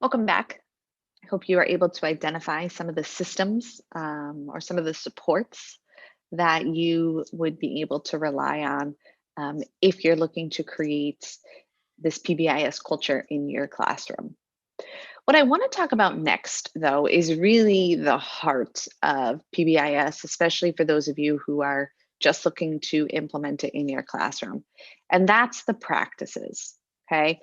Welcome back. I hope you are able to identify some of the systems or some of the supports that you would be able to rely on if you're looking to create this PBIS culture in your classroom. What I want to talk about next, though, is really the heart of PBIS, especially for those of you who are just looking to implement it in your classroom. And that's the practices. Okay.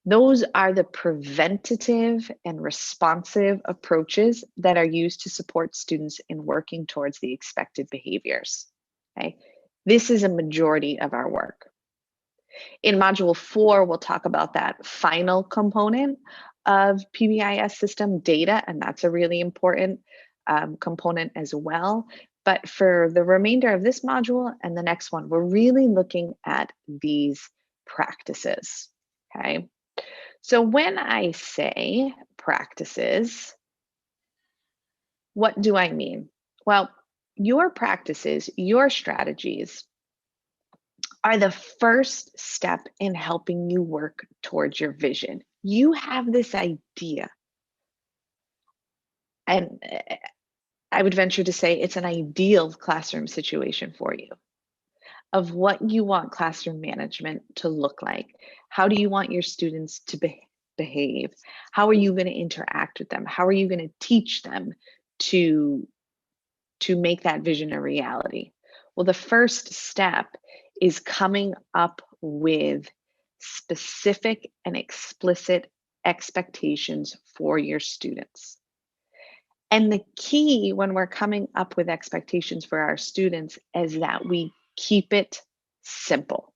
Those are the preventative and responsive approaches that are used to support students in working towards the expected behaviors. Okay. This is a majority of our work. In Module 4, we'll talk about that final component of PBIS system data, and that's a really important component as well. But for the remainder of this module and the next one, we're really looking at these practices, okay? So when I say practices, what do I mean? Well, your practices, your strategies are the first step in helping you work towards your vision. You have this idea, and I would venture to say it's an ideal classroom situation for you of what you want classroom management to look like. How do you want your students to behave? How are you going to interact with them? How are you going to teach them to make that vision a reality? Well, the first step is coming up with specific and explicit expectations for your students. And the key when we're coming up with expectations for our students is that we keep it simple.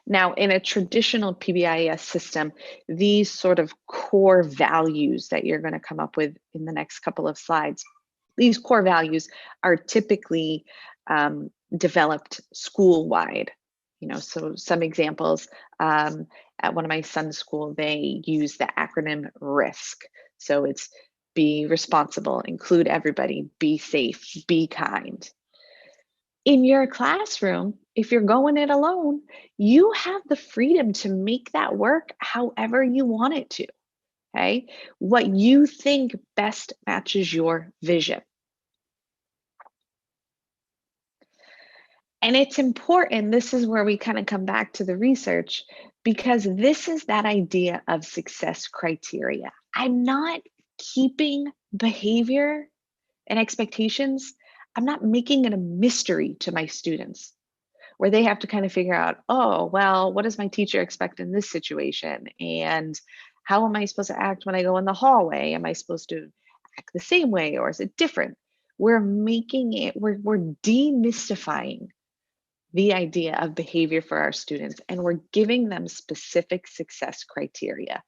Now, in a traditional PBIS system, these sort of core values that you're going to come up with in the next couple of slides, these core values are typically developed school-wide. So some examples, at one of my son's school, they use the acronym RISK. So it's be responsible, include everybody, be safe, be kind. In your classroom, if you're going it alone, you have the freedom to make that work however you want it to, okay? What you think best matches your vision. And it's important, this is where we kind of come back to the research, because this is that idea of success criteria. I'm not keeping behavior and expectations, I'm not making it a mystery to my students where they have to kind of figure out, oh, well, what does my teacher expect in this situation? And how am I supposed to act when I go in the hallway? Am I supposed to act the same way or is it different? We're making it, we're demystifying the idea of behavior for our students, and we're giving them specific success criteria.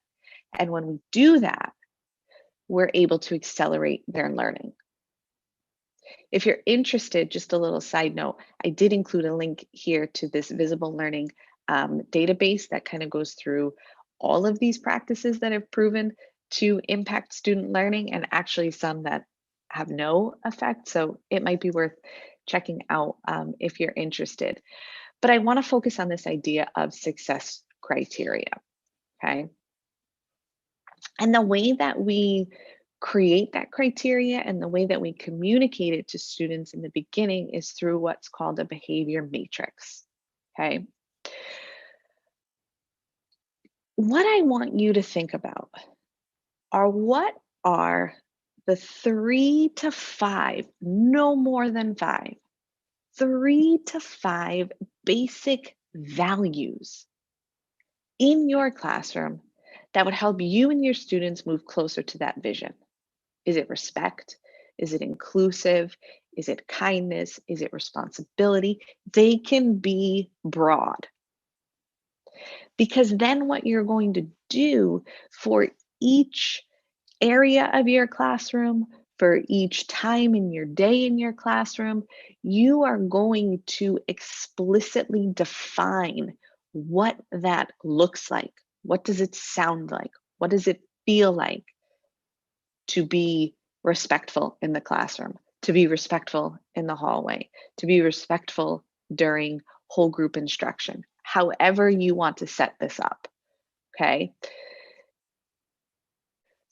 And when we do that, we're able to accelerate their learning. If you're interested, just a little side note, I did include a link here to this Visible Learning database that kind of goes through all of these practices that have proven to impact student learning and actually some that have no effect. So it might be worth checking out if you're interested. But I want to focus on this idea of success criteria, okay? And the way that we create that criteria and the way that we communicate it to students in the beginning is through what's called a behavior matrix, okay? What I want you to think about are what are the 3 to 5, no more than 5, 3 to 5 basic values in your classroom that would help you and your students move closer to that vision. Is it respect? Is it inclusive? Is it kindness? Is it responsibility? They can be broad. Because then what you're going to do for each area of your classroom, for each time in your day in your classroom, you are going to explicitly define what that looks like. What does it sound like? What does it feel like to be respectful in the classroom, to be respectful in the hallway, to be respectful during whole group instruction, however you want to set this up, okay?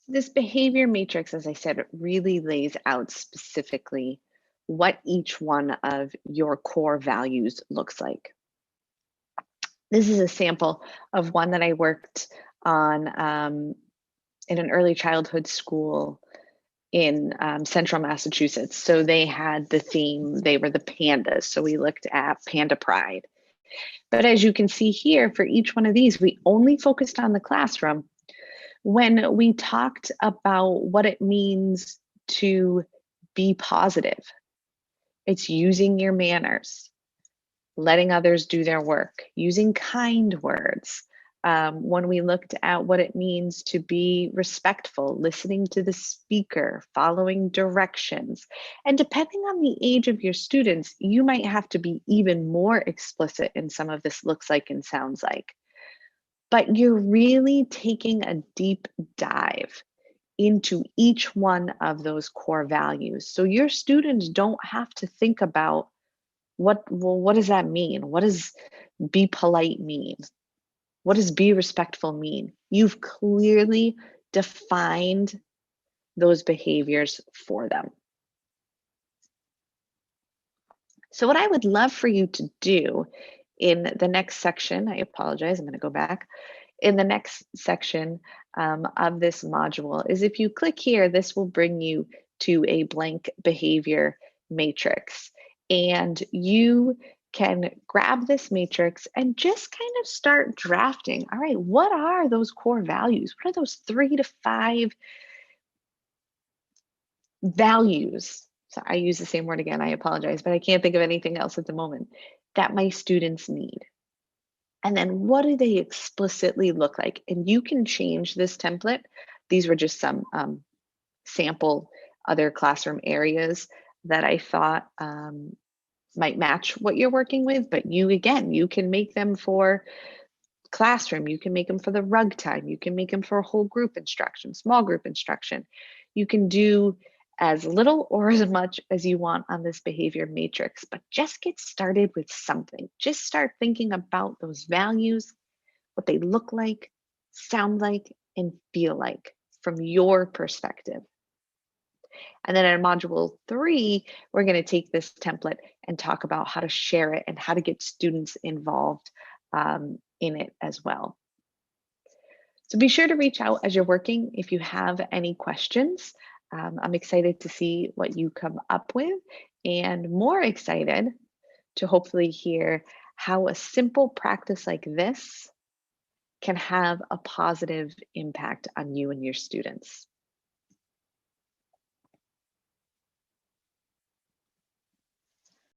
This behavior matrix, as I said, it really lays out specifically what each one of your core values looks like. This is a sample of one that I worked on in an early childhood school in central Massachusetts. So they had the theme, they were the pandas. So we looked at panda pride. But as you can see here, for each one of these, we only focused on the classroom when we talked about what it means to be positive. It's using your manners, letting others do their work, using kind words. When we looked at what it means to be respectful, listening to the speaker, following directions. And depending on the age of your students, you might have to be even more explicit in some of this looks like and sounds like. But you're really taking a deep dive into each one of those core values. So your students don't have to think about what does that mean? What does be polite mean? What does be respectful mean? You've clearly defined those behaviors for them. So what I would love for you to do in the next section, I apologize, I'm going to go back. In the next section of this module is if you click here, this will bring you to a blank behavior matrix. And you can grab this matrix and just kind of start drafting. All right, what are those core values? What are those 3 to 5 values? So I use the same word again, I apologize, but I can't think of anything else at the moment that my students need. And then what do they explicitly look like? And you can change this template. These were just some sample other classroom areas that I thought might match what you're working with, but again, you can make them for classroom, you can make them for the rug time, you can make them for whole group instruction, small group instruction. You can do as little or as much as you want on this behavior matrix, but just get started with something. Just start thinking about those values, what they look like, sound like, and feel like from your perspective. And then in module 3, we're going to take this template and talk about how to share it and how to get students involved in it as well. So be sure to reach out as you're working if you have any questions. I'm excited to see what you come up with and more excited to hopefully hear how a simple practice like this can have a positive impact on you and your students.